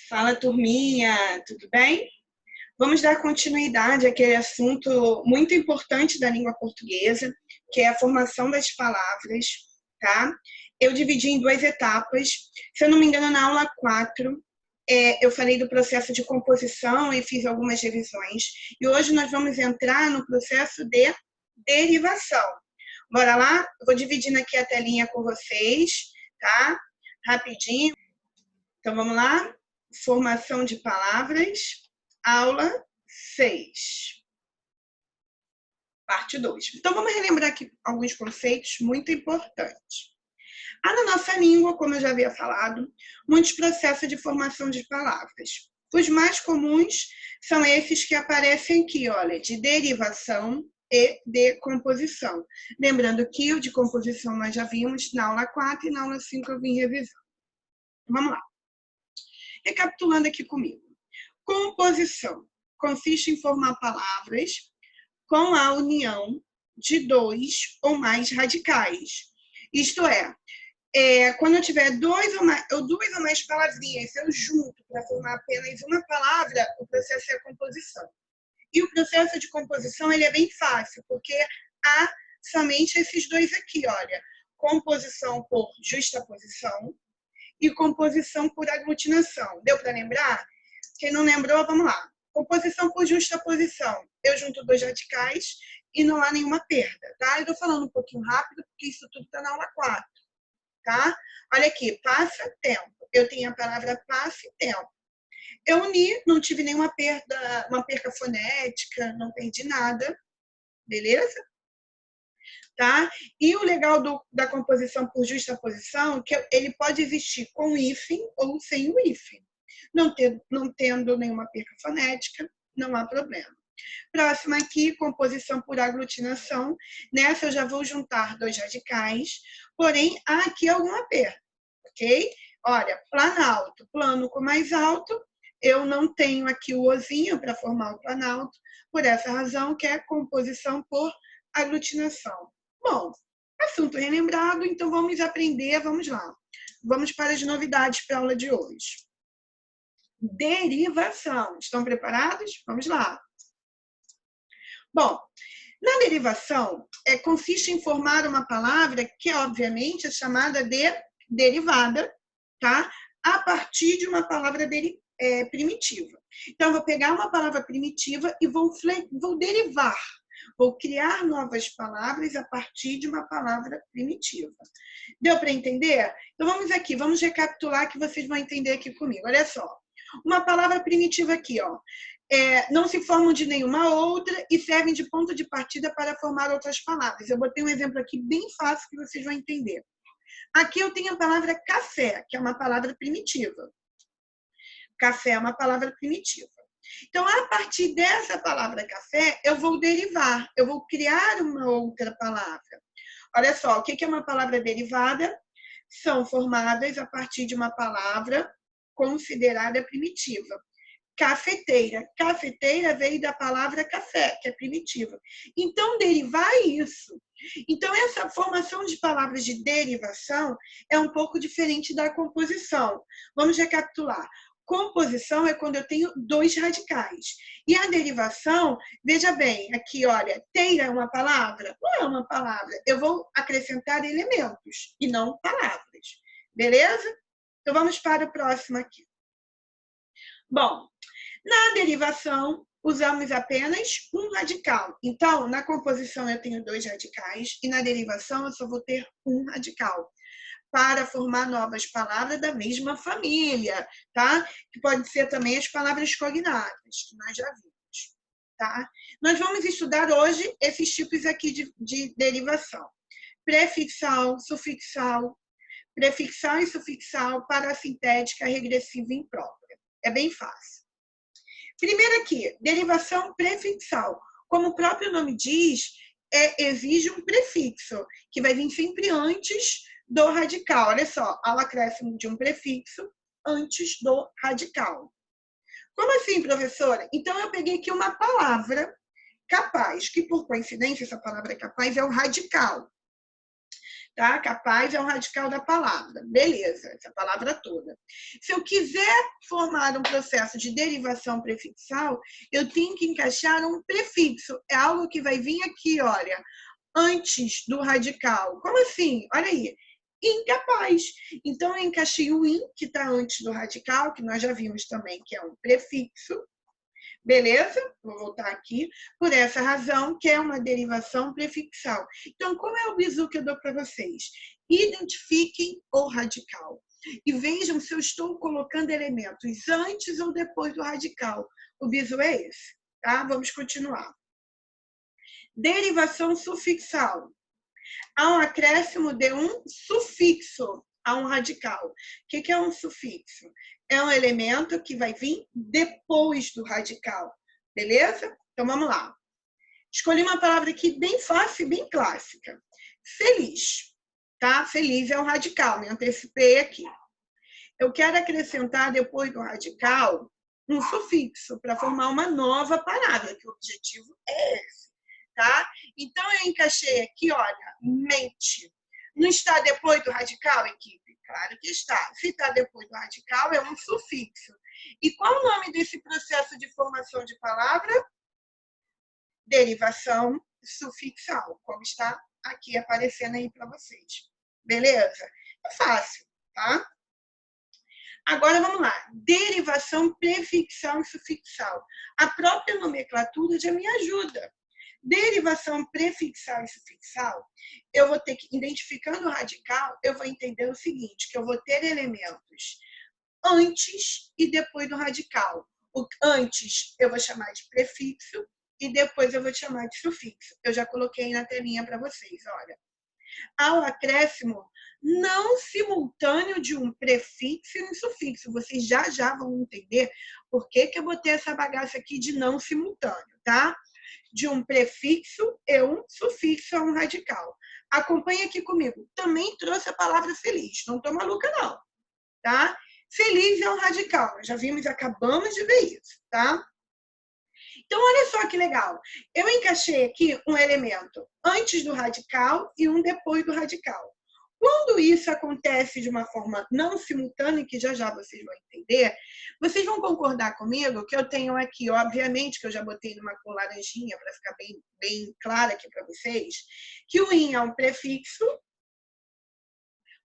Fala, turminha, tudo bem? Vamos dar continuidade àquele assunto muito importante da língua portuguesa, que é a formação das palavras, tá? Eu dividi em duas etapas. Se eu não me engano, na aula 4, eu falei do processo de composição e fiz algumas revisões. E hoje nós vamos entrar no processo de derivação. Bora lá? Eu vou dividindo aqui a telinha com vocês, tá? Rapidinho. Então, vamos lá? Formação de palavras, aula 6, parte 2. Então, vamos relembrar aqui alguns conceitos muito importantes. Há na nossa língua, como eu já havia falado, muitos processos de formação de palavras. Os mais comuns são esses que aparecem aqui, olha, de derivação e de composição. Lembrando que o de composição nós já vimos na aula 4 e na aula 5 eu vim revisar. Vamos lá. Recapitulando aqui comigo. Composição consiste em formar palavras com a união de dois ou mais radicais. Isto é, quando eu tiver duas ou mais palavrinhas, eu junto para formar apenas uma palavra, o processo é a composição. E o processo de composição ele é bem fácil, porque há somente esses dois aqui, olha. Composição por justaposição e composição por aglutinação. Deu para lembrar? Quem não lembrou, vamos lá. Composição por justaposição. Eu junto dois radicais e não há nenhuma perda, tá? Eu estou falando um pouquinho rápido, porque isso tudo está na aula 4, tá? Olha aqui, passa tempo. Eu tenho a palavra passe tempo. Eu uni, não tive nenhuma perda, uma perca fonética, não perdi nada, beleza? Tá? E o legal da composição por justaposição é que ele pode existir com hífen ou sem o hífen. Não tendo nenhuma perca fonética, não há problema. Próxima aqui, composição por aglutinação. Nessa eu já vou juntar dois radicais, porém há aqui alguma perda, ok? Olha, planalto, plano com mais alto, eu não tenho aqui o ozinho para formar o planalto, por essa razão que é composição por aglutinação. Bom, assunto relembrado, então vamos aprender, vamos lá. Vamos para as novidades para a aula de hoje. Derivação. Estão preparados? Vamos lá. Bom, na derivação, consiste em formar uma palavra que, obviamente, é chamada de derivada, tá? A partir de uma palavra primitiva. Então, eu vou pegar uma palavra primitiva e vou derivar. Vou criar novas palavras a partir de uma palavra primitiva. Deu para entender? Então, vamos aqui, vamos recapitular que vocês vão entender aqui comigo. Olha só. Uma palavra primitiva aqui, ó. Não se formam de nenhuma outra e servem de ponto de partida para formar outras palavras. Eu botei um exemplo aqui bem fácil que vocês vão entender. Aqui eu tenho a palavra café, que é uma palavra primitiva. Café é uma palavra primitiva. Então, a partir dessa palavra café, eu vou derivar, eu vou criar uma outra palavra. Olha só, o que é uma palavra derivada? São formadas a partir de uma palavra considerada primitiva. Cafeteira. Cafeteira veio da palavra café, que é primitiva. Então, derivar é isso. Então, essa formação de palavras de derivação é um pouco diferente da composição. Vamos recapitular. Composição é quando eu tenho dois radicais. E a derivação, veja bem, aqui, olha, teira é uma palavra? Não é uma palavra. Eu vou acrescentar elementos e não palavras. Beleza? Então, vamos para o próximo aqui. Bom, na derivação, usamos apenas um radical. Então, na composição eu tenho dois radicais e na derivação eu só vou ter um radical para formar novas palavras da mesma família, tá? Que pode ser também as palavras cognatas, que nós já vimos, tá? Nós vamos estudar hoje esses tipos aqui de derivação. Prefixal, sufixal, prefixal e sufixal, parassintética, regressiva e imprópria. É bem fácil. Primeiro aqui, derivação prefixal. Como o próprio nome diz, exige um prefixo, que vai vir sempre antes do radical. Olha só, há o acréscimo de um prefixo antes do radical. Como assim, professora? Então, eu peguei aqui uma palavra capaz, que por coincidência, essa palavra capaz é o radical. tá? Capaz é um radical da palavra. Beleza, essa palavra toda. Se eu quiser formar um processo de derivação prefixal, eu tenho que encaixar um prefixo. É algo que vai vir aqui, olha, antes do radical. Como assim? Olha aí. Incapaz. Então, eu encaixei o in, que está antes do radical, que nós já vimos também que é um prefixo. Beleza? Vou voltar aqui. Por essa razão, que é uma derivação prefixal. Então, qual é o bizu que eu dou para vocês? Identifiquem o radical. E vejam se eu estou colocando elementos antes ou depois do radical. O bizu é esse. Tá? Vamos continuar. Derivação sufixal. Há um acréscimo de um sufixo a um radical. O que é um sufixo? É um elemento que vai vir depois do radical. Beleza? Então, vamos lá. Escolhi uma palavra aqui bem fácil e bem clássica. Feliz. Tá? Feliz é um radical, me antecipei aqui. Eu quero acrescentar, depois do radical, um sufixo para formar uma nova palavra, que o objetivo é esse. Tá? Então, eu encaixei aqui, olha, mente. Não está depois do radical, equipe? Claro que está. Se está depois do radical, é um sufixo. E qual o nome desse processo de formação de palavra? Derivação sufixal, como está aqui aparecendo aí para vocês. Beleza? É fácil, tá? Agora, vamos lá. Derivação prefixal e sufixal. A própria nomenclatura já me ajuda. Derivação prefixal e sufixal, eu vou ter que, identificando o radical, eu vou entender o seguinte, que eu vou ter elementos antes e depois do radical. O antes eu vou chamar de prefixo e depois eu vou chamar de sufixo. Eu já coloquei na telinha para vocês, olha. Há o acréscimo não simultâneo de um prefixo e um sufixo. Vocês já vão entender por que eu botei essa bagaça aqui de não simultâneo, tá? De um prefixo e um sufixo a um radical. Acompanhe aqui comigo. Também trouxe a palavra feliz. Não estou maluca, não. Tá? Feliz é um radical. Nós já vimos, acabamos de ver isso. Tá? Então, olha só que legal. Eu encaixei aqui um elemento antes do radical e um depois do radical. Quando isso acontece de uma forma não simultânea, que já vocês vão entender, vocês vão concordar comigo que eu tenho aqui, obviamente, que eu já botei numa cor laranjinha para ficar bem clara aqui para vocês, que o in é um prefixo,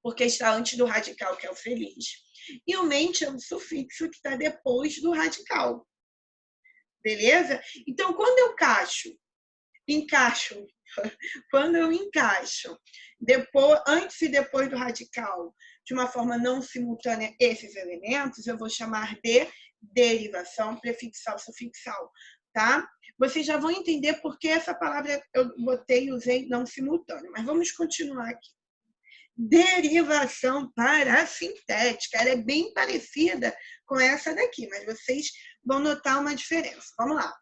porque está antes do radical, que é o feliz, e o mente é um sufixo que está depois do radical. Beleza? Então, quando eu quando eu encaixo antes e depois do radical, de uma forma não simultânea, esses elementos, eu vou chamar de derivação prefixal sufixal, tá? Vocês já vão entender por que essa palavra eu botei e usei não simultâneo, mas vamos continuar aqui. Derivação parasintética, ela é bem parecida com essa daqui, mas vocês vão notar uma diferença. Vamos lá.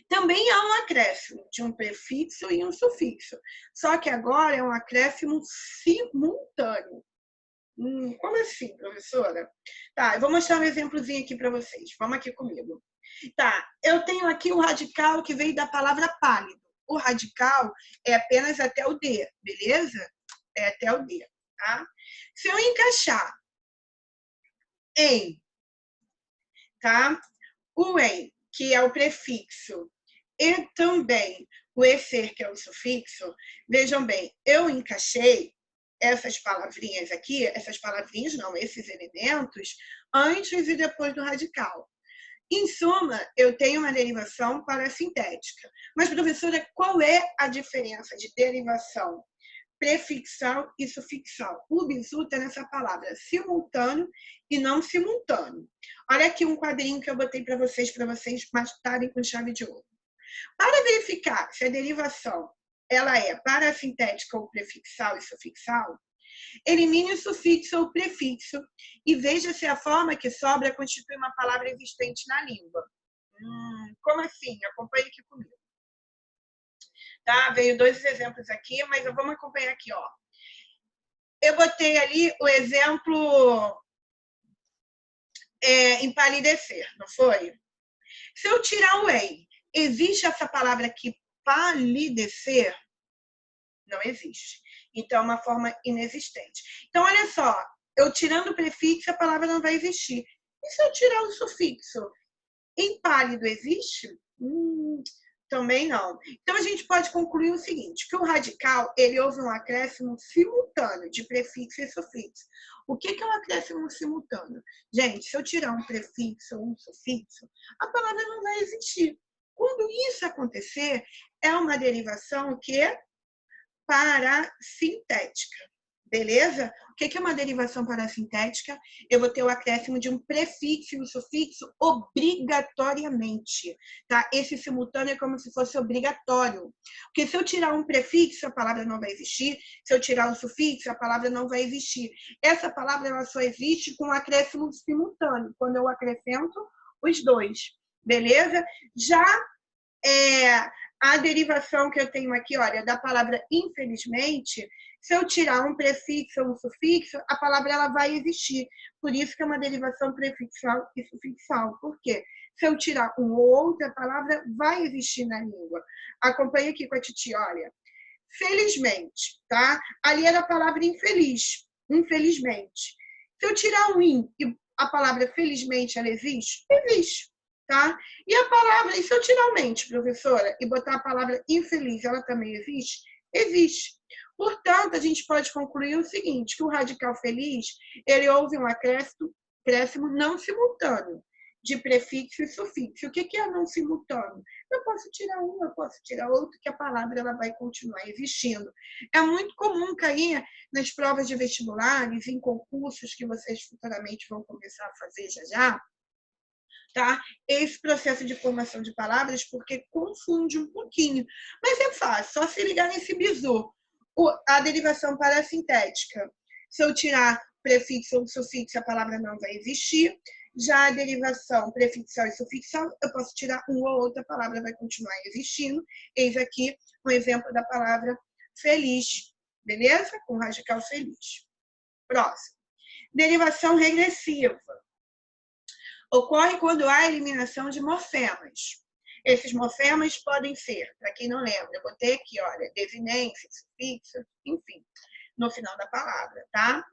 Também há um acréscimo de um prefixo e um sufixo, só que agora é um acréscimo simultâneo. Como assim, professora? Tá, eu vou mostrar um exemplozinho aqui para vocês. Vamos aqui comigo. Tá, eu tenho aqui o radical que veio da palavra pálido. O radical é apenas até o D, beleza? É até o D, tá? Se eu encaixar em, tá? O em, que é o prefixo, e também o ecer, que é o sufixo, vejam bem, eu encaixei essas palavrinhas aqui, esses elementos, antes e depois do radical. Em suma, eu tenho uma derivação parasintética. Mas, professora, qual é a diferença de derivação prefixal e sufixal? O bizu está nessa palavra simultâneo e não simultâneo. Olha aqui um quadrinho que eu botei para vocês matarem com chave de ouro. Para verificar se a derivação ela é parasintética ou prefixal e sufixal, elimine o sufixo ou prefixo e veja se a forma que sobra constitui uma palavra existente na língua. Como assim? Acompanhe aqui comigo. Tá? Veio 2 exemplos aqui, mas vamos acompanhar aqui, ó. Eu botei ali o exemplo empalidecer, não foi? Se eu tirar o em, existe essa palavra aqui, palidecer? Não existe. Então, é uma forma inexistente. Então, olha só, eu tirando o prefixo, a palavra não vai existir. E se eu tirar o sufixo? Em pálido existe? Também não. Então, a gente pode concluir o seguinte, que o radical, ele houve um acréscimo simultâneo de prefixo e sufixo. O que é um acréscimo simultâneo? Gente, se eu tirar um prefixo ou um sufixo, a palavra não vai existir. Quando isso acontecer, é uma derivação que é parassintética. Beleza? O que é uma derivação parassintética? Eu vou ter o acréscimo de um prefixo e um sufixo obrigatoriamente. Tá? Esse simultâneo é como se fosse obrigatório. Porque se eu tirar um prefixo, a palavra não vai existir. Se eu tirar um sufixo, a palavra não vai existir. Essa palavra ela só existe com o acréscimo simultâneo, quando eu acrescento os dois. Beleza? Já a derivação que eu tenho aqui, olha, da palavra infelizmente, se eu tirar um prefixo ou um sufixo, a palavra ela vai existir. Por isso que é uma derivação prefixal e sufixal. Por quê? Se eu tirar um ou outra, a palavra vai existir na língua. Acompanhe aqui com a titia, olha. Felizmente, tá? Ali era a palavra infeliz, infelizmente. Se eu tirar um in e a palavra felizmente ela existe? Existe. Tá? E a palavra, e se eu tirar o mente, professora, e botar a palavra infeliz, ela também existe? Existe. Portanto, a gente pode concluir o seguinte, que o radical feliz, ele houve um acréscimo não simultâneo de prefixo e sufixo. O que é não simultâneo? Eu posso tirar um, eu posso tirar outro, que a palavra ela vai continuar existindo. É muito comum cair nas provas de vestibulares, em concursos que vocês futuramente vão começar a fazer já, tá? Esse processo de formação de palavras, porque confunde um pouquinho. Mas é fácil, só se ligar nesse bizu. A derivação parassintética. Se eu tirar prefixo ou sufixo, a palavra não vai existir. Já a derivação prefixal e sufixal, eu posso tirar uma ou outra, a palavra vai continuar existindo. Eis aqui um exemplo da palavra feliz. Beleza? Com radical feliz. Próximo. Derivação regressiva. Ocorre quando há eliminação de morfemas. Esses morfemas podem ser, para quem não lembra, eu botei aqui, olha, desinência, sufixo, enfim, no final da palavra, tá?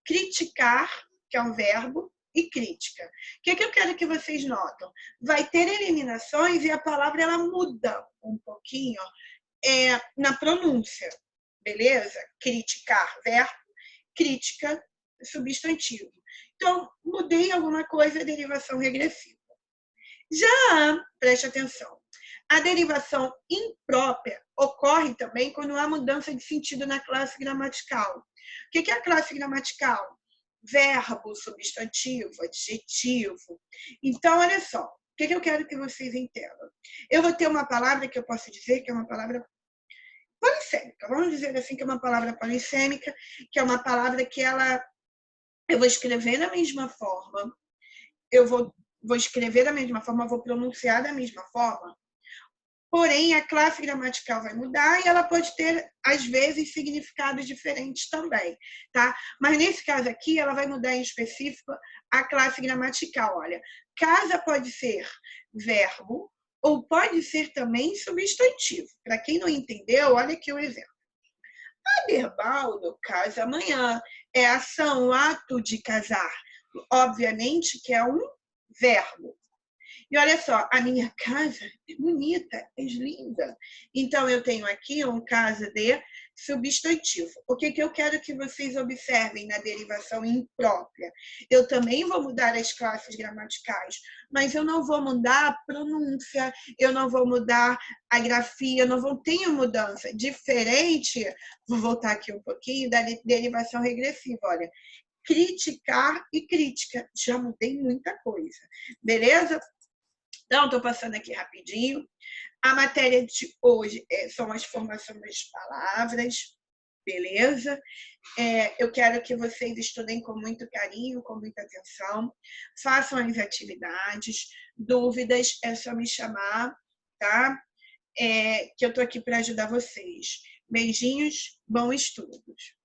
Criticar, que é um verbo, e crítica. O que eu quero que vocês notem? Vai ter eliminações e a palavra ela muda um pouquinho na pronúncia, beleza? Criticar, verbo, crítica, substantivo. Então, mudei alguma coisa, derivação regressiva. Já, preste atenção, a derivação imprópria ocorre também quando há mudança de sentido na classe gramatical. O que é a classe gramatical? Verbo, substantivo, adjetivo. Então, olha só, o que eu quero que vocês entendam? Eu vou ter uma palavra que eu posso dizer que é uma palavra polissêmica. Vamos dizer assim que é uma palavra polissêmica, que é uma palavra que eu vou escrever da mesma forma, eu vou escrever da mesma forma, vou pronunciar da mesma forma, porém a classe gramatical vai mudar e ela pode ter, às vezes, significados diferentes também, tá? Mas nesse caso aqui, ela vai mudar em específico a classe gramatical. Olha, casa pode ser verbo ou pode ser também substantivo. Para quem não entendeu, olha aqui o exemplo. Aderbal, no caso, amanhã, é ação, ato de casar. Obviamente que é um verbo. E olha só, a minha casa é bonita, é linda. Então, eu tenho aqui um caso de substantivo. O que eu quero que vocês observem na derivação imprópria? Eu também vou mudar as classes gramaticais, mas eu não vou mudar a pronúncia, eu não vou mudar a grafia, não vou ter mudança. Diferente, vou voltar aqui um pouquinho, da derivação regressiva. Olha, criticar e crítica. Já mudei muita coisa. Beleza? Então, estou passando aqui rapidinho. A matéria de hoje são as formações das palavras, beleza? Eu quero que vocês estudem com muito carinho, com muita atenção, façam as atividades, dúvidas, é só me chamar, tá? Que eu estou aqui para ajudar vocês. Beijinhos, bons estudos!